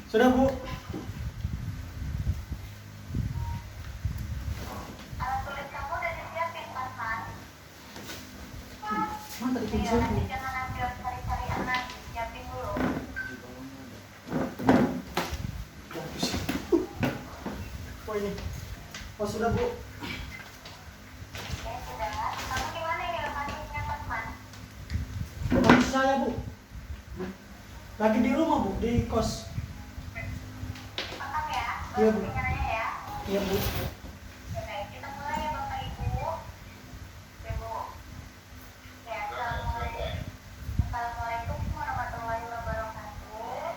Sudah Bu. Alat tulis kamu udah disiapin, Mas. Mana tadi Iya, kunci Bu? nanti jangan ambil cari-carian lagi, siapin dulu. Oh ini. Oh sudah Bu. Ya sudah. Kamu di mana ini lokasinya, Mas? Lokasi saya Bu. Lagi di rumah Bu, di kos. Makan ya, Iya, baru Bu. pikirannya ya. Iya Bu. Oke, kita mulai ya Bapak Ibu. Ibu. Ya, Assalamualaikum warahmatullahi wabarakatuh.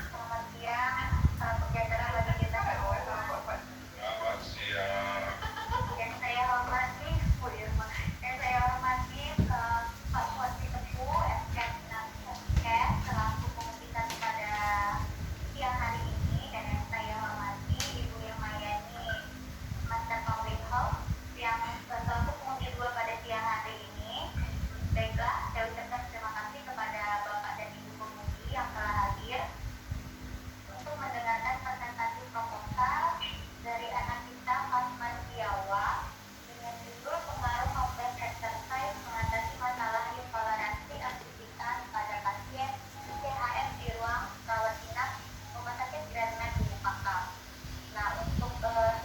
Selamat siang, salam sejahtera bagi kita semua. Yang saya hormati, Pak Bupati Teguh, SK selaku pemimpinan pada siang hari ini, dan yang saya hormati Ibu Irmayani, Master Public Health, yang selaku pengundi dua pada siang hari ini. Baiklah, saya ucapkan terima kasih kepada Bapak dan Ibu pengundi yang telah hadir untuk mendengarkan presentasi proposal dari anak kita Fatma Setiawa dengan judul pengaruh complex exercise mengatasi masalah intoleransi aktivitas pada pasien CHF di ruang rawat inap Rumah Sakit Grand Med Lubuk Pakam. Nah, untuk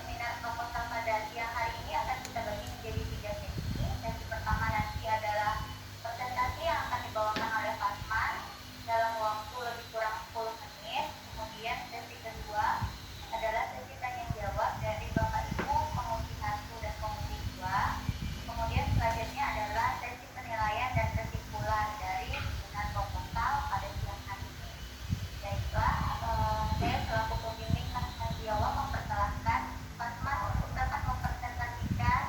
seminar proposal pada siang hari ini akan kita bagi menjadi 3 sesi. Sesi pertama nanti adalah presentasi yang akan dibawakan oleh Fatman dalam waktu lebih kurang 10 menit. Kemudian sesi kedua adalah sesi tanya jawab dari Bapak Ibu pengundi 1 dan pengundi 2. Kemudian selanjutnya adalah sesi penilaian dan kesimpulan dari susunan proposal pada siang hari ini. Baiklah, saya selaku pembimbing Fatma Setiawa mempersilahkan Fatman untuk dapat mempresentasikan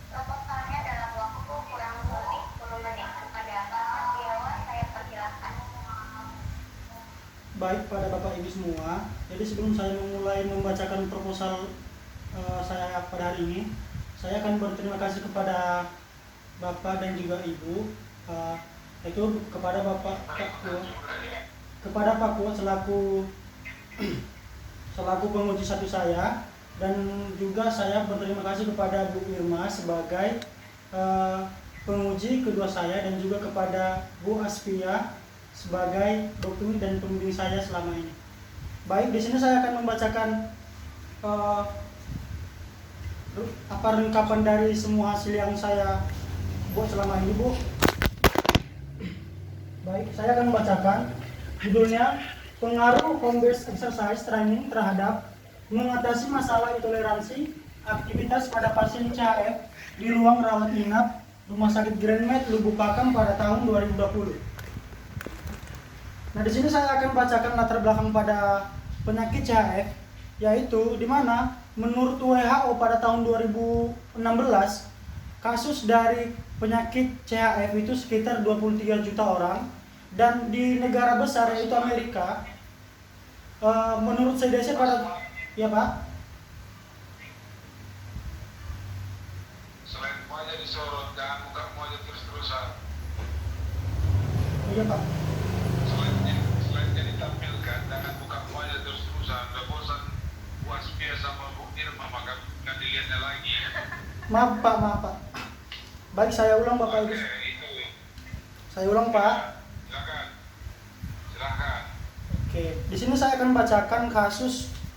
proposalnya dalam waktu kurang lebih 10 menit. Kepada Fatma Setiawa, saya persilahkan. Baik pada Bapak Ibu semua. Jadi sebelum saya memulai membacakan proposal saya pada hari ini, saya akan berterima kasih kepada Bapak dan juga Ibu, itu kepada kepada Pak Kuat selaku penguji satu saya, dan juga saya berterima kasih kepada Bu Irma sebagai penguji kedua saya, dan juga kepada Bu Aspia sebagai dokter dan pembimbing saya selama ini. Baik, di sini saya akan membacakan apa rengkapan dari semua hasil yang saya buat selama ini, Bu. Baik, saya akan membacakan judulnya pengaruh home-based exercise training terhadap mengatasi masalah intoleransi aktivitas pada pasien CHF di ruang rawat inap Rumah Sakit Grand Med Lubuk Pakam pada tahun 2020. Nah, di sini saya akan bacakan latar belakang pada penyakit CHF, yaitu di mana menurut WHO pada tahun 2016 kasus dari penyakit CHF itu sekitar 23 juta orang, dan di negara besar yaitu Amerika, menurut CDC pada ya Pak. Selain wajah disorot, jangan buka wajah terus-terusan. Iya Pak. Selain jadi tampilkan, jangan buka wajah terus-terusan. Udah bosan puas biasa sama Bu Irma, maka nggak dilihatnya lagi. Maaf Pak. Baik, saya ulang Bapak Ibu. Oke, itu. Saya ulang Pak. Silakan. Oke, di sini saya akan bacakan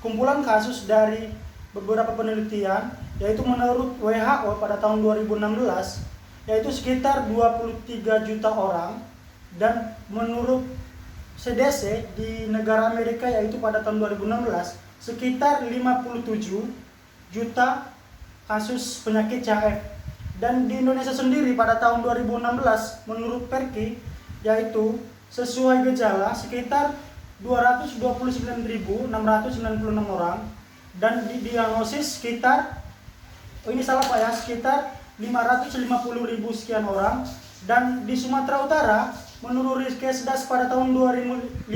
kumpulan kasus dari beberapa penelitian, yaitu menurut WHO pada tahun 2016 yaitu sekitar 23 juta orang, dan menurut CDC di negara Amerika yaitu pada tahun 2016 sekitar 57 juta kasus penyakit CHF. Dan di Indonesia sendiri pada tahun 2016 menurut Perki yaitu sesuai gejala sekitar 229.696 orang, dan didiagnosis sekitar sekitar 550.000 sekian orang. Dan di Sumatera Utara menurut Riskesdas pada tahun 2015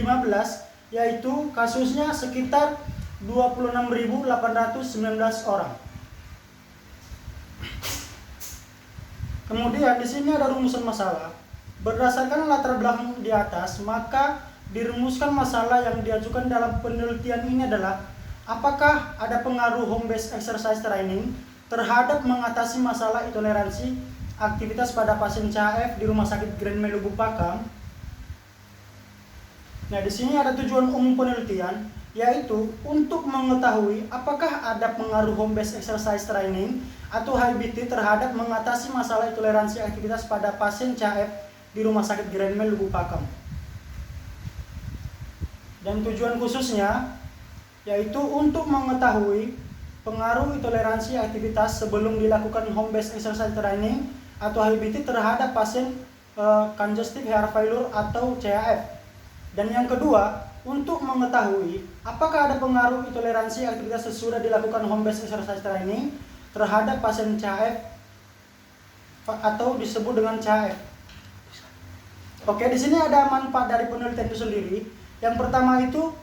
yaitu kasusnya sekitar 26.819 orang. Kemudian di sini ada rumusan masalah. Berdasarkan latar belakang di atas, maka dirumuskan masalah yang diajukan dalam penelitian ini adalah apakah ada pengaruh home based exercise training terhadap mengatasi masalah intoleransi aktivitas pada pasien CHF di Rumah Sakit Grand Melu Bupakam. Nah, di sini ada tujuan umum penelitian, yaitu untuk mengetahui apakah ada pengaruh home based exercise training atau HBT terhadap mengatasi masalah intoleransi aktivitas pada pasien CHF di Rumah Sakit Grand Melu Bupakam. Dan tujuan khususnya yaitu untuk mengetahui pengaruh intoleransi aktivitas sebelum dilakukan home based exercise training atau HBT terhadap pasien congestive heart failure atau CHF. Dan yang kedua, untuk mengetahui apakah ada pengaruh intoleransi aktivitas sesudah dilakukan home based exercise training terhadap pasien CHF atau disebut dengan CHF. Oke, di sini ada manfaat dari penelitian itu sendiri. Yang pertama itu,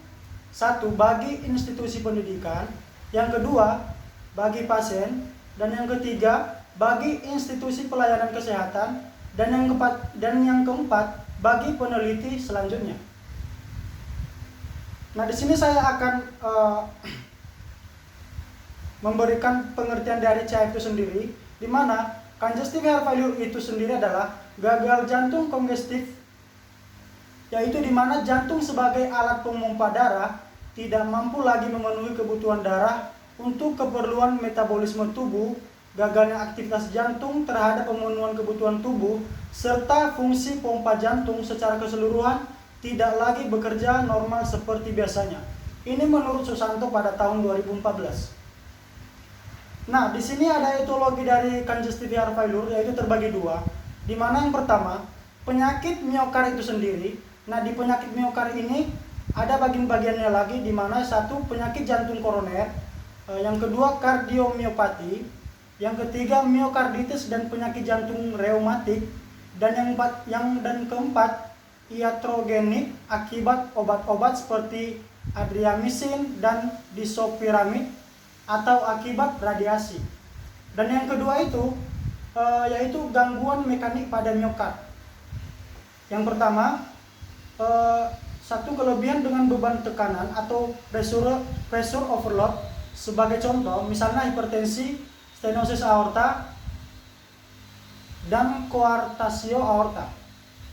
satu, bagi institusi pendidikan. Yang kedua, bagi pasien. Dan yang ketiga, bagi institusi pelayanan kesehatan. Dan yang keempat, bagi peneliti selanjutnya. Nah, di sini saya akan memberikan pengertian dari CHF itu sendiri, di mana congestive heart failure itu sendiri adalah gagal jantung kongestif, yaitu di mana jantung sebagai alat pemompa darah tidak mampu lagi memenuhi kebutuhan darah untuk keperluan metabolisme tubuh, gagalnya aktivitas jantung terhadap pemenuhan kebutuhan tubuh, serta fungsi pompa jantung secara keseluruhan tidak lagi bekerja normal seperti biasanya. Ini menurut Susanto pada tahun 2014. Nah, di sini ada etiologi dari congestive heart failure, yaitu terbagi dua, di mana yang pertama, penyakit miokard itu sendiri. Nah, di penyakit miokard ini ada bagian-bagiannya lagi, di mana satu, penyakit jantung koroner, yang kedua kardiomiopati, yang ketiga miokarditis dan penyakit jantung reumatik, dan yang keempat iatrogenik akibat obat-obat seperti adriamycin dan disopiramid atau akibat radiasi. Dan yang kedua itu yaitu gangguan mekanik pada miokard. Yang pertama, satu, kelebihan dengan beban tekanan atau pressure overload. Sebagai contoh, misalnya hipertensi, stenosis aorta, dan koartasio aorta.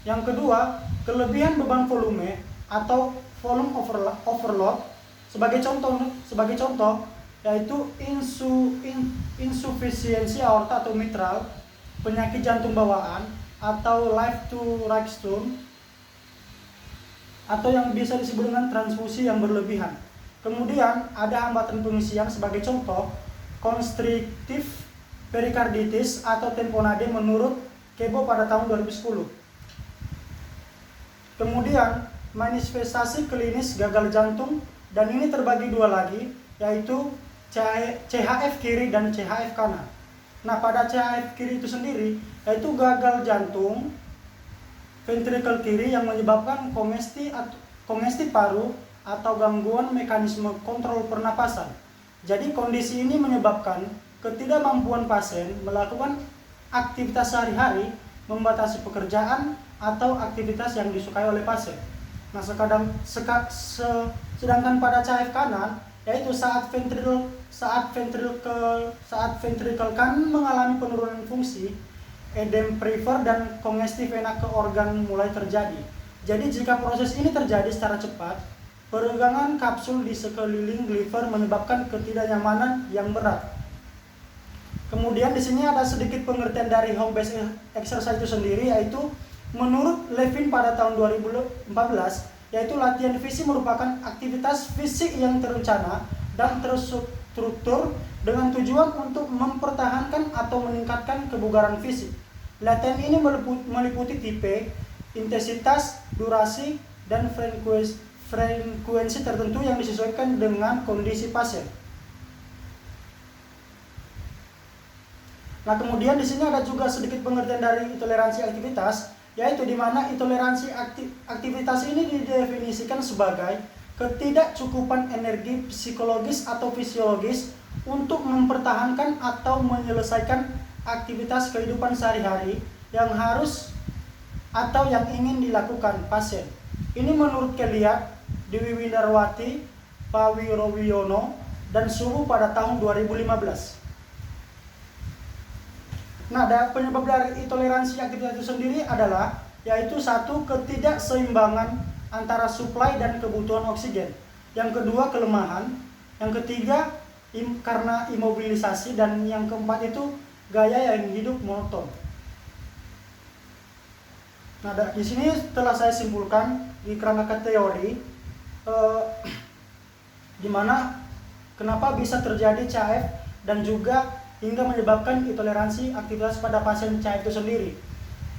Yang kedua, kelebihan beban volume atau volume overload. Sebagai contoh yaitu insufisiensi aorta atau mitral, penyakit jantung bawaan atau left to right stone, atau yang bisa disebut dengan transfusi yang berlebihan. Kemudian ada hambatan pengisian, sebagai contoh constrictive perikarditis atau tamponade menurut Kebo pada tahun 2010. Kemudian manifestasi klinis gagal jantung, dan ini terbagi dua lagi, yaitu CHF kiri dan CHF kanan. Nah, pada CHF kiri itu sendiri yaitu gagal jantung ventrikel kiri yang menyebabkan kongesti paru atau gangguan mekanisme kontrol pernapasan. Jadi kondisi ini menyebabkan ketidakmampuan pasien melakukan aktivitas sehari-hari, membatasi pekerjaan atau aktivitas yang disukai oleh pasien. Nah, sedangkan pada CHF kanan yaitu saat ventrikel kanan mengalami penurunan fungsi, edem peripher dan kongestif vena ke organ mulai terjadi. Jadi jika proses ini terjadi secara cepat, peregangan kapsul di sekeliling liver menyebabkan ketidaknyamanan yang berat. Kemudian di sini ada sedikit pengertian dari home based exercise itu sendiri, yaitu menurut Levin pada tahun 2014, yaitu latihan fisik merupakan aktivitas fisik yang terencana dan terstruktur dengan tujuan untuk mempertahankan atau meningkatkan kebugaran fisik. Latihan ini meliputi tipe, intensitas, durasi, dan frekuensi tertentu yang disesuaikan dengan kondisi pasien. Nah, kemudian di sini ada juga sedikit pengertian dari intoleransi aktivitas, yaitu di mana intoleransi aktivitas ini didefinisikan sebagai ketidakcukupan energi psikologis atau fisiologis untuk mempertahankan atau menyelesaikan aktivitas kehidupan sehari-hari yang harus atau yang ingin dilakukan pasien. Ini menurut Keliat, Dewi Windarwati, Pak Wirowiono, dan Suhu pada tahun 2015. Nah, penyebab dari intoleransi aktivitas itu sendiri adalah yaitu satu, ketidakseimbangan antara suplai dan kebutuhan oksigen. Yang kedua, kelemahan. Yang ketiga, karena imobilisasi, dan yang keempat itu gaya yang hidup monoton. Nah, di sini telah saya simpulkan di kerangka teori di mana kenapa bisa terjadi CAF dan juga hingga menyebabkan intoleransi aktivitas pada pasien CAF itu sendiri.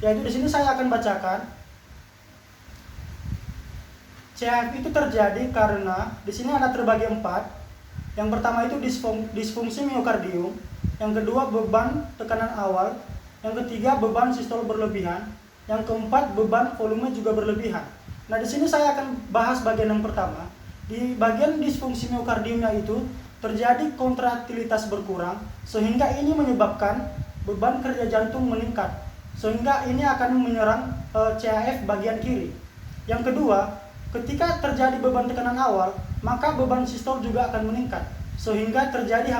Yaitu di sini saya akan bacakan. CAF itu terjadi karena di sini ada terbagi 4. Yang pertama itu disfungsi miokardium, yang kedua beban tekanan awal, yang ketiga beban sistol berlebihan, yang keempat beban volume juga berlebihan. Nah, di sini saya akan bahas bagian yang pertama. Di bagian disfungsi miokardiumnya itu terjadi kontraktilitas berkurang, sehingga ini menyebabkan beban kerja jantung meningkat, sehingga ini akan menyerang CAF bagian kiri. Yang kedua, ketika terjadi beban tekanan awal, maka beban sistol juga akan meningkat, sehingga terjadi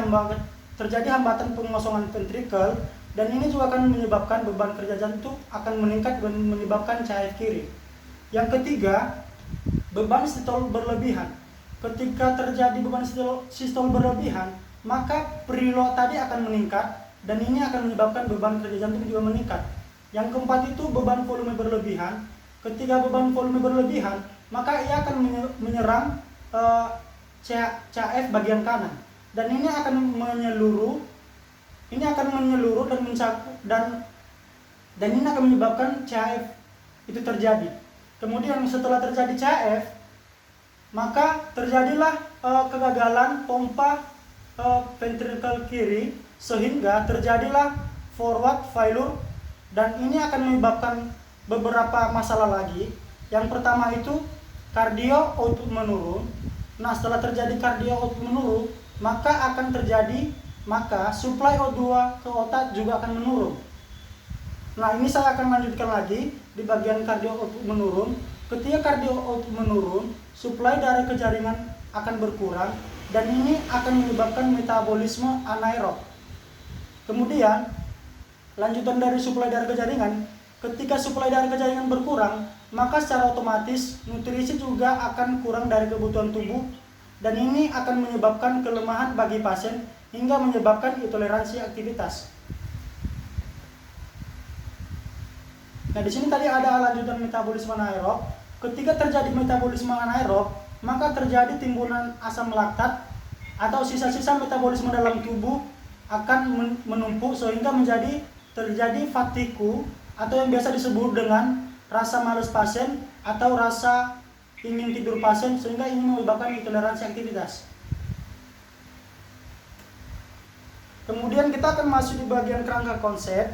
hambatan pengosongan ventrikel, dan ini juga akan menyebabkan beban kerja jantung akan meningkat dan menyebabkan CAF kiri. Yang ketiga, beban sistol berlebihan. Ketika terjadi beban sistol berlebihan, maka preload tadi akan meningkat, dan ini akan menyebabkan beban kerja jantung juga meningkat. Yang keempat itu beban volume berlebihan. Ketika beban volume berlebihan, maka ia akan menyerang CAF bagian kanan, dan ini akan menyeluruh dan mencakup dan ini akan menyebabkan CAF itu terjadi. Kemudian setelah terjadi CAF, maka terjadilah kegagalan pompa ventrikel kiri, sehingga terjadilah forward failure, dan ini akan menyebabkan beberapa masalah lagi. Yang pertama itu cardio output menurun. Nah, setelah terjadi cardio output menurun, maka supply O2 ke otak juga akan menurun. Nah, ini saya akan lanjutkan lagi di bagian cardio output menurun. Ketika cardio output menurun, suplai darah ke jaringan akan berkurang, dan ini akan menyebabkan metabolisme anaerob. Kemudian, lanjutan dari suplai darah ke jaringan, ketika suplai darah ke jaringan berkurang, maka secara otomatis nutrisi juga akan kurang dari kebutuhan tubuh, dan ini akan menyebabkan kelemahan bagi pasien hingga menyebabkan intoleransi aktivitas. Nah, di sini tadi ada lanjutan metabolisme anaerob. Ketika terjadi metabolisme anaerob, maka terjadi timbunan asam laktat atau sisa-sisa metabolisme dalam tubuh akan menumpuk, sehingga terjadi fatigue atau yang biasa disebut dengan rasa malas pasien atau rasa ingin tidur pasien, sehingga ini menyebabkan intoleransi aktivitas. Kemudian kita akan masuk di bagian kerangka konsep.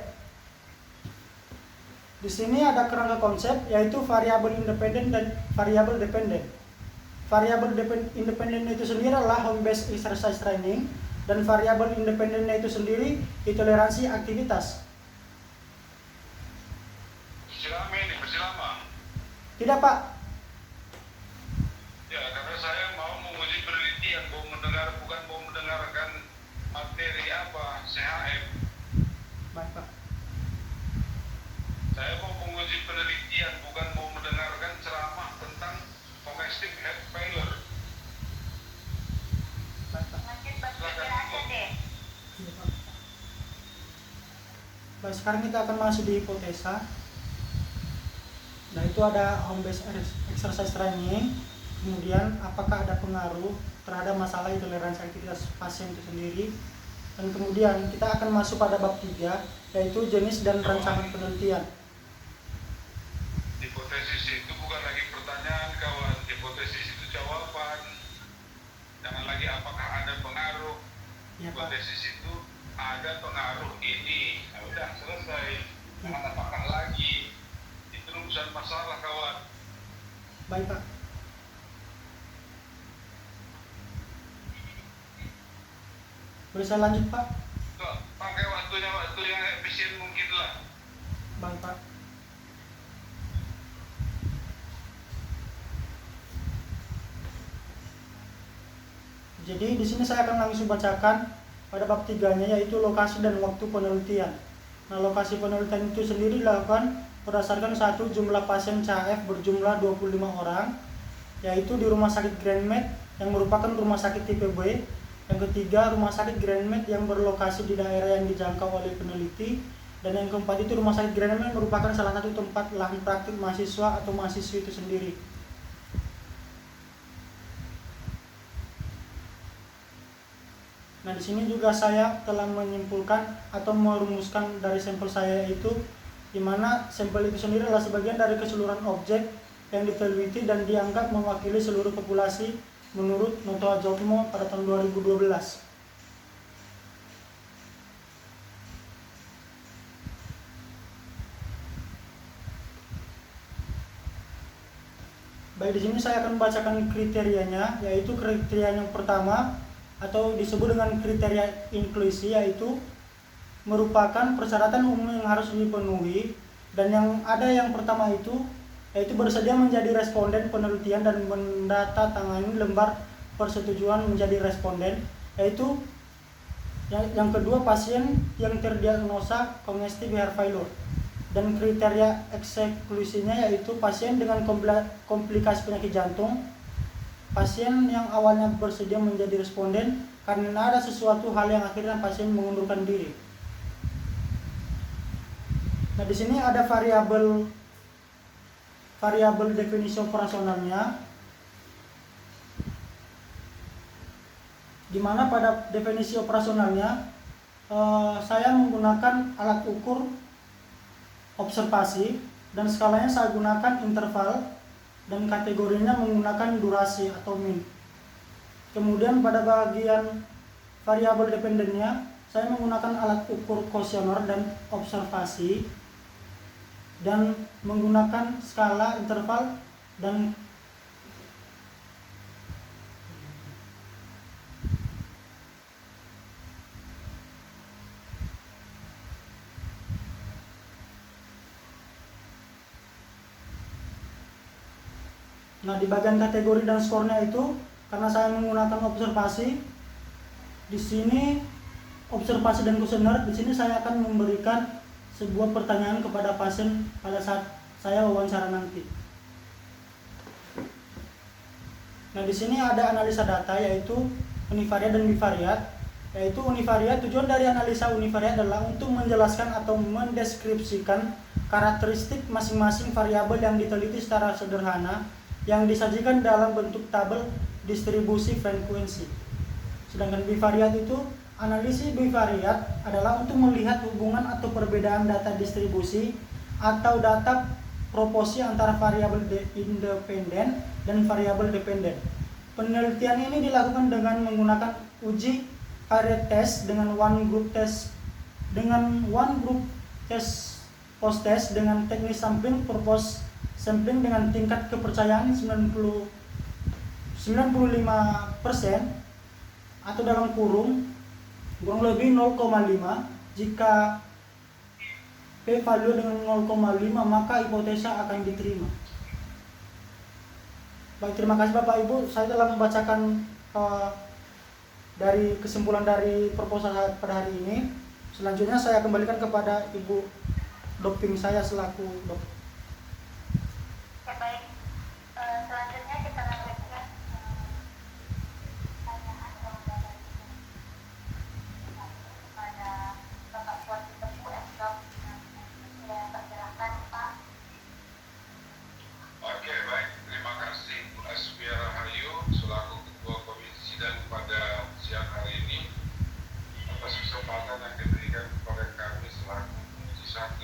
Di sini ada kerangka konsep, yaitu variabel independen dan variabel dependen. Variabel independen itu sendiri adalah home based exercise training, dan variabel independennya itu sendiri intoleransi aktivitas. Masih lama. Tidak, Pak. Ya, karena saya mau menguji penelitian, bukan mau mendengarkan materi CHF. Baik, Pak. Saya mau menguji penelitian, bukan mau mendengarkan ceramah tentang domestic heart failure. Baik, Pak. Lanjut berpikir aja deh. Iya, Pak. Baik, sekarang kita akan masuk di hipotesa. Nah, itu ada home based exercise training. Kemudian apakah ada pengaruh terhadap masalah intoleransi aktivitas pasien itu sendiri. Dan kemudian kita akan masuk pada bab 3, yaitu jenis dan rancangan penelitian. Hipotesis itu bukan lagi pertanyaan, kawan. Hipotesis itu jawaban. Jangan lagi apakah ada pengaruh. Ya, Pak. Hipotesis itu ada pengaruh ini. Nah, udah selesai. Jangan apakah lagi. Itu urusan masalah, kawan. Baik, Pak. Boleh saya lanjut, Pak? Tuh, pakai waktu yang efisien mungkin lah. Baik, Pak. Jadi di sini saya akan langsung bacakan pada bab 3-nya, yaitu lokasi dan waktu penelitian. Nah, lokasi penelitian itu sendiri dilakukan berdasarkan satu, jumlah pasien CHF berjumlah 25 orang, yaitu di Rumah Sakit Grand Med yang merupakan rumah sakit tipe B. Yang ketiga, Rumah Sakit Grand Med yang berlokasi di daerah yang dijangkau oleh peneliti. Dan yang keempat itu Rumah Sakit Grand Med merupakan salah satu tempat lahan praktik mahasiswa atau mahasiswi itu sendiri. Nah, di sini juga saya telah menyimpulkan atau merumuskan dari sampel saya itu, di mana sampel itu sendiri adalah sebagian dari keseluruhan objek yang diteliti dan dianggap mewakili seluruh populasi menurut Noto Jokmo pada tahun 2012. Baik, di sini saya akan membacakan kriterianya, yaitu kriteria yang pertama atau disebut dengan kriteria inklusi, yaitu merupakan persyaratan umum yang harus dipenuhi. Dan yang pertama itu yaitu bersedia menjadi responden penelitian dan mendatangani lembar persetujuan menjadi responden. Yaitu yang kedua, pasien yang terdiagnosa congestive heart failure. Dan kriteria eksklusinya yaitu pasien dengan komplikasi penyakit jantung, pasien yang awalnya bersedia menjadi responden karena ada sesuatu hal yang akhirnya pasien mengundurkan diri. Nah, di sini ada variabel definisi operasionalnya, di mana pada definisi operasionalnya saya menggunakan alat ukur observasi dan skalanya saya gunakan interval dan kategorinya menggunakan durasi atau min. Kemudian pada bagian variabel dependennya saya menggunakan alat ukur kuesioner dan observasi dan menggunakan skala interval dan Nah, di bagian kategori dan skornya itu, karena saya menggunakan observasi, di sini observasi dan kuesioner, di sini saya akan memberikan sebuah pertanyaan kepada pasien pada saat saya wawancara nanti. Nah, di sini ada analisa data, yaitu univariat dan bivariat. Yaitu univariat, tujuan dari analisa univariat adalah untuk menjelaskan atau mendeskripsikan karakteristik masing-masing variabel yang diteliti secara sederhana yang disajikan dalam bentuk tabel distribusi frekuensi. Sedangkan bivariat itu, analisis bivariat adalah untuk melihat hubungan atau perbedaan data distribusi atau data proporsi antara variabel independen dan variabel dependen. Penelitian ini dilakukan dengan menggunakan uji variat test dengan one group test post test dengan teknik sampling per post sampling dengan tingkat kepercayaan 95% atau dalam kurung lebih 0,5. Jika P value dengan 0,5 maka hipotesa akan diterima. Baik, terima kasih Bapak Ibu. Saya telah membacakan dari kesimpulan dari proposal pada hari ini. Selanjutnya saya kembalikan kepada Ibu doping saya selaku dokter. Ya, baik. Selanjutnya kita lanjutkan pertanyaan kepada Bapak Kuasi Teguh Esok. Ya, persilakan Pak. Oke, baik. Terima kasih Bu Asmia Rahayu selaku Ketua Komisi dan pada siang hari ini atas kesempatan yang diberikan kepada kami selaku Komisi 1.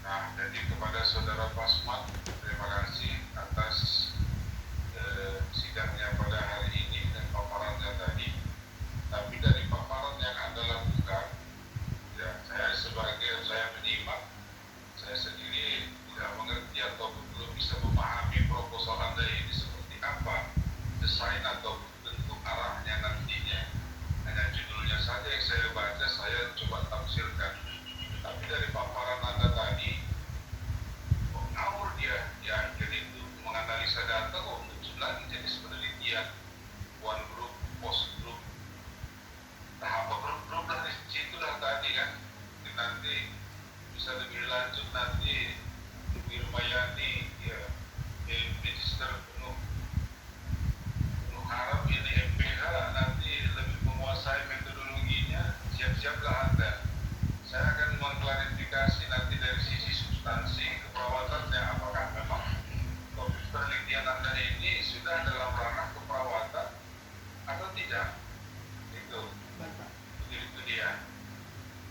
Nah, jadi kepada Saudara Pasmat, terima kasih atas sidangnya pada hari ini dan paparannya tadi. Tapi dari paparan yang Anda lakukan, ya, saya menyimak, saya sendiri tidak mengerti atau belum bisa memahami proposal Anda ini seperti apa, desain atau bentuk arahnya nantinya. Hanya judulnya saja yang saya baca, saya coba tafsirkan. Tapi dari paparan Anda tadi, ngawur dia di akhir itu menganalisa data kok muncul lagi jenis penelitian one group pos grup tahap grup dari situ lah tadi kan. Nanti bisa lebih lanjut nanti di Rumayani ya register penuh harap ini MPH nanti lebih menguasai metodologinya. Siap-siaplah Anda, saya akan mengklarifikasi nanti dari sisi substansi keperawatannya, apakah memang penelitian Anda ini sudah dalam ranah keperawatan atau tidak. Baik, Pak. Itu dia,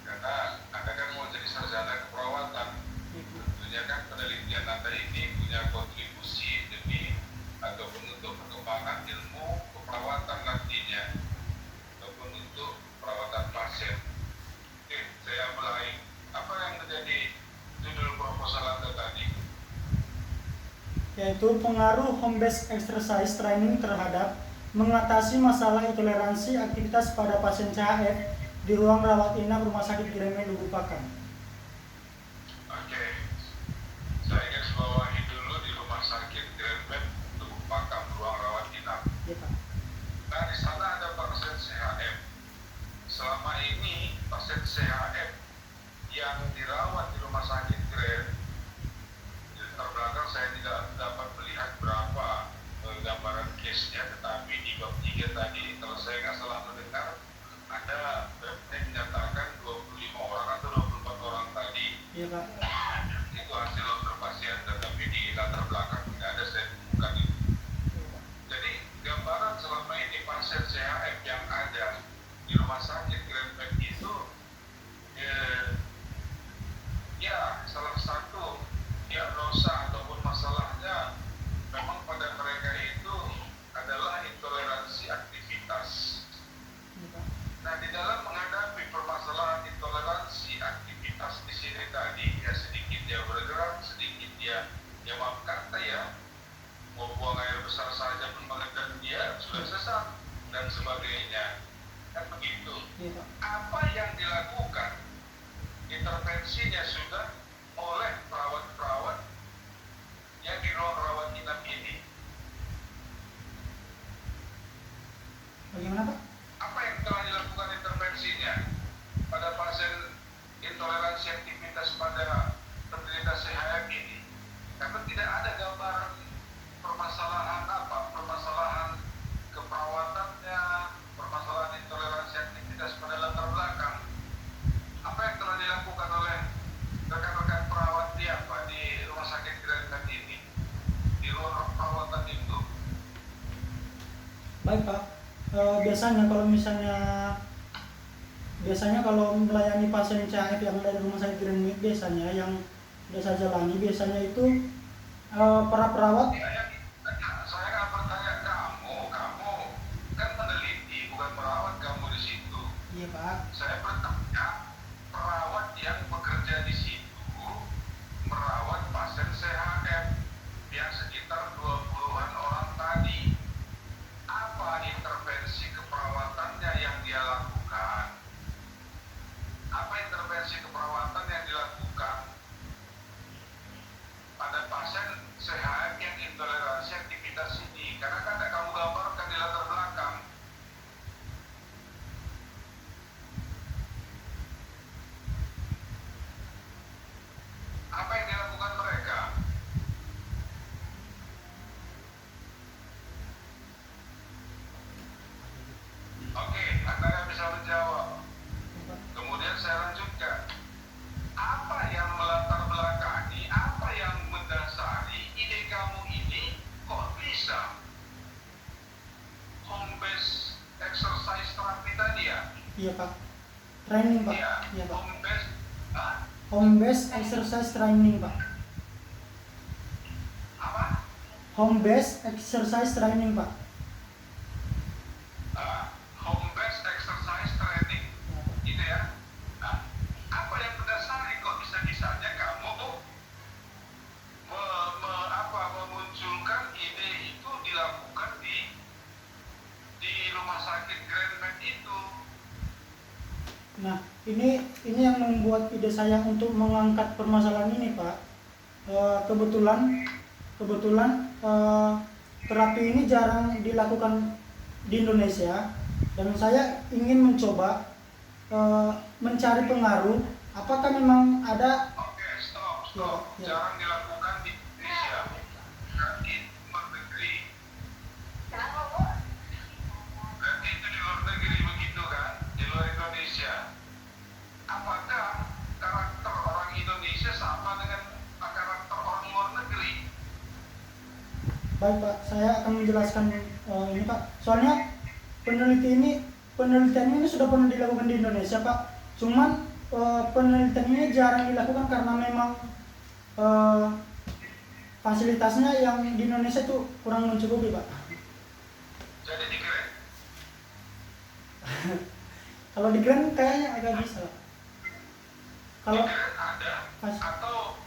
karena Anda kan mau jadi sarjana keperawatan, tentunya kan penelitian Anda ini punya kontribusi demi ataupun untuk perkembangan ilmu keperawatan nantinya ataupun untuk perawatan pasien. Oke, saya mulai. Apa yang menjadi judul proposal Anda tadi? Yaitu pengaruh home based exercise training terhadap mengatasi masalah intoleransi aktivitas pada pasien CHF di ruang rawat inap Rumah Sakit Gremet Lubukpakan. Oke, saya garis bawahi dulu di Rumah Sakit Gremet Lubukpakan ruang rawat inap. Ya, Pak. Nah, di sana ada pasien CHF. Selama ini pasien CHF yang dirawat di Rumah Sakit Gremet, di terbelakang saya tidak dapat melihat berapa gambaran case-nya, tetapi di bab 3 tadi, kalau saya nggak salah mendengar, ada yang menyatakan 25 orang atau 24 orang tadi. Iya, Pak. Itu hasil observasi Anda, tapi di latar belakang tidak ada saya temukan itu. Jadi gambaran selama ini pasien CHF yang ada di Rumah Sakit Gremet itu ya salah satu diagnosa ataupun masalahnya memang pada mereka itu adalah intoleransi aktivitas. Nah, di dalam menghadapi permasalahan intoleransi aktivitas di sini tadi, ya sedikit dia bergerak, sedikit dia maaf kata ya, mau buang air besar saja pun mengenai dia sudah sesat dan sebagainya. Kan begitu. Iya, Pak. Apa yang dilakukan intervensinya sudah oleh perawat-perawat yang di ruang rawat inap ini. Bagaimana, Pak? Apa yang telah dilakukan intervensinya pada pasien intoleransi aktivitas pada penderita CHF ini? Karena tidak ada gambaran permasalahan apa, permasalahan keperawatannya, permasalahan intoleransi aktivitas pada latar belakang. Apa yang telah dilakukan oleh rekan-rekan perawat di Rumah Sakit Gremet ini, di ruang perawatan itu? Baik, Pak. Biasanya kalau melayani pasien CHF yang ada di Rumah Sakit Gremet, biasanya yang saya jalani biasanya itu para perawat. Saya nggak bertanya kamu kan peneliti bukan perawat kamu di situ. Iya, Pak. Saya bertanya perawat yang bekerja di situ merawat pasien CHF yang sekitar 20-an orang tadi. Apa intervensi keperawatannya yang dia lakukan? Apa intervensi keperawatan yang dilakukan pada pasien CHF yang intoleransi aktivitas ini? Karena kan kamu gambarkan di latar belakang. Apa yang dilakukan mereka? Oke, Anda nggak bisa menjawab. Kemudian saya lanjutkan. Apa yang melatar belakangi, apa yang mendasari ide kamu ini kok bisa home based exercise therapy tadi ya? Iya, Pak. Training, Pak. Iya, Iya, Pak. home based. Home based exercise training, Pak. Apa? Home based exercise training, Pak. Home based exercise training. Gitu ya. Apa yang mendasari kok bisa-bisanya kamu tuh memunculkan ide itu dilakukan di Rumah Sakit Gremet itu? Nah, ini yang membuat ide saya untuk mengangkat permasalahan ini, Pak. Kebetulan terapi ini jarang dilakukan di Indonesia, Dan saya ingin mencoba mencari pengaruh apakah memang ada. Oke, stop. Ya. Jarang dilakukan di Indonesia. Kan di luar negeri. Kenapa Bu? Berarti itu di luar negeri begitu kan? Di luar Indonesia. Apakah karakter orang Indonesia sama dengan karakter orang luar negeri? Baik Pak, saya akan menjelaskan ini Pak. Soalnya penelitian ini sudah pernah dilakukan di Indonesia Pak. Cuman penelitian ini jarang dilakukan karena memang fasilitasnya yang di Indonesia itu kurang mencukupi Pak. Jadi di Grand. Kalau di Grand kayaknya agak bisa. Kalau Di Grand ada pas- atau